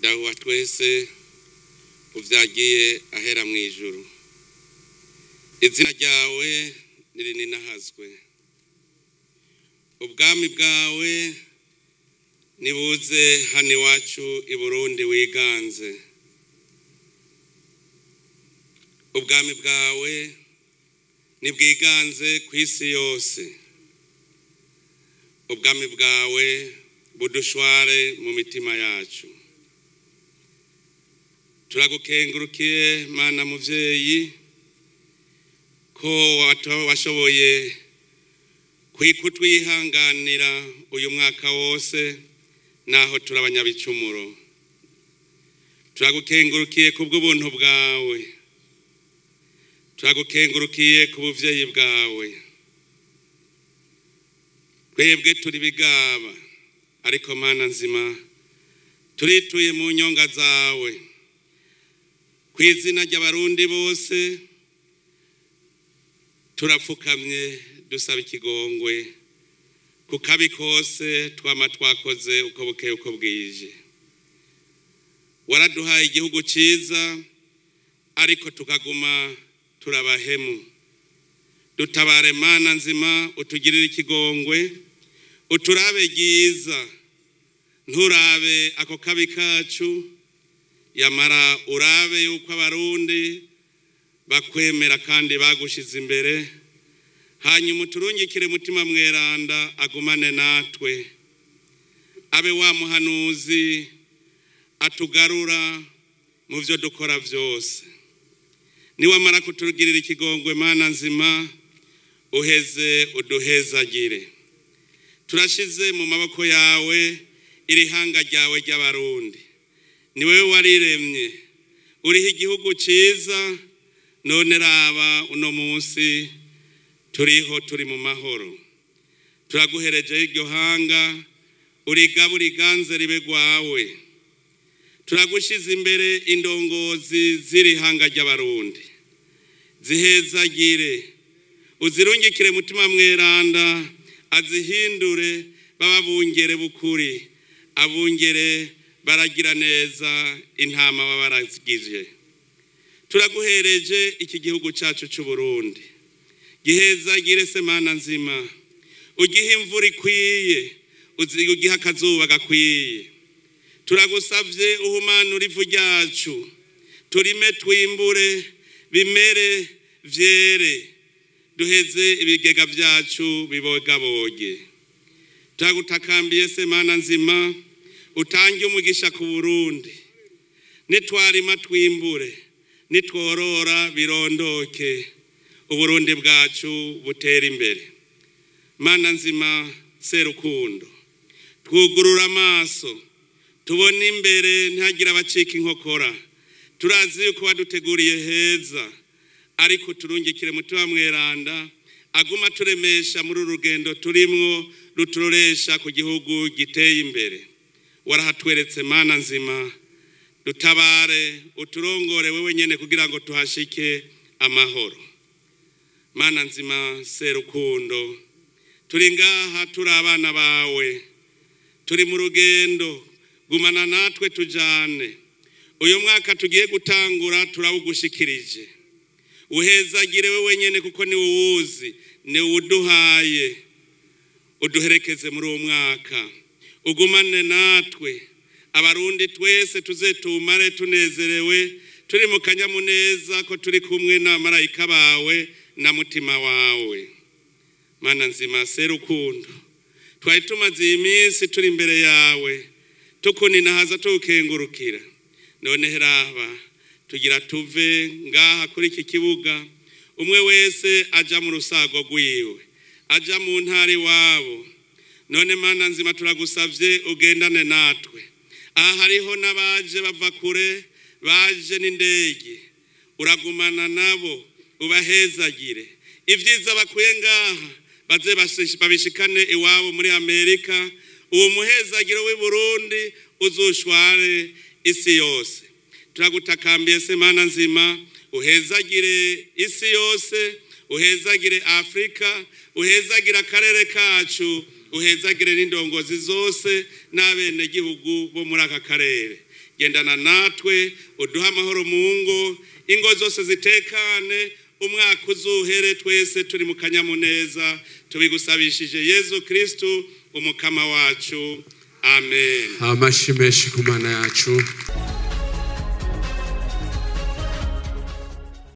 dawa twese uvyagiye ahera mwijuru izina ryawe nirinahazwe ubwami bwawe nibuze hano iwacu i Burundi wiganze ubwami bwawe nibwiganze ku isi yose ubwami bwawe budushware mu mitima yacu turagukengurukiye Mana muvyeyi ko washoboye kwikutwihanganira uyu mwaka wose naho turabanyabicumuro turagukengurukiye kubw'ubuntu bwawe turagukengurukiye ku buvyeyi bwawe twebwe turi bigaba ariko Mana nzima turituye mu nyonga zawe kw'izina ry'abarundi bose turapfukamye dusaba ikigongwe kukabi kose twama twakoze uko bukeye uko bwije waraduhaye igihugu ciza ariko tukaguma turabahemu dutabare Mana nzima utugirire ikigongwe uturabe giza nturabe ako kabi kacu yamara urabe yuko abarundi bakwemera kandi bagushize imbere hanyuma uturungikire mutima mweranda agumane natwe abe wa muhanuzi atugarura mu byo dukora byose niwamara kutugirira ikigongwe Mana nzima uheze uduhezagire turashize mu maboko yawe iri hanga ryawe ry'abarundi ni wewe wariremye uriho igihugu ciza none raba uno munsi turiho turi mu mahoro turaguhereje iryo hanga urigabura iganze ribe gwawe turagushize imbere indongozi ziri hanga ry'abarundi zihezagire uzirungikire mutima mweranda azihindure bababungere bukuri abungere baragira neza intama babarazigije turaguhereje iki gihugu cyacu cy'u Burundi gihezagire se Mana nzima ugihe imvura ikwiye ugihe akazuba gakwiye turagusavye uhumanura ivu ryacu turime twimbure bimere vyere duheze ibigega vyacu bibogaboge turagutakambiye se Mana nzima utange umugisha ku Burundi nitwarima twimbure nitworora birondoke Uburundi bwacu butera imbere Mana nzima serukundo twugurura amaso tubone imbere ntagira abacika inkokora turazi yuko waduteguriye heza ariko turungikire mutima mweranda aguma turemesha muri urugendo turimwo ruturoresha ku gihugu giteye imbere warahatweretse Mana nzima dutabare uturongore wewe nyene kugira ngo tuhashike amahoro Mana nzima serukundo turi ngaha turi abana bawe turi mu rugendo gumana natwe tujane uyu mwaka tugiye gutangura turawugushikirije uhezagire wewe nyene kuko ni uwuzi ni uduhaye uduherekeze muri uwo mwaka ugumane natwe abarundi twese tuzetumare tunezerewe turi mu kanyamuneza ko turi kumwe na marayika bawe na mutima wawe Mana nzima serukundo twari tumaze iminsi turi imbere yawe tukuninahaza tukengurukira none heraba tugira tuve ngaha kuri iki kibuga umwe wese aja mu rusago rwiwe aja mu ntari wabo none Mana nzima turagusavye ugendane natwe aha hariho nabaje bava kure baje n'indege uragumana nabo ubahezagire ivyiza bakuye ngaha baze babishikane iwabo muri Amerika uwo muhezagiro w'i Burundi uzushware isi yose turagutakambiye se Mana nzima uhezagire isi yose uhezagire Afrika uhezagire akarere kacu uhezagire n'indongozi zose n'abene gihugu bo muri aka karere gendana natwe uduha amahoro mu ngo, ingo zose zitekane, umwaka uzuhere twese turi mu kanyamuneza, tubigusabishije Yezu Kristo umukama wacu. Amen. Amashyi menshi ku Mana yacu.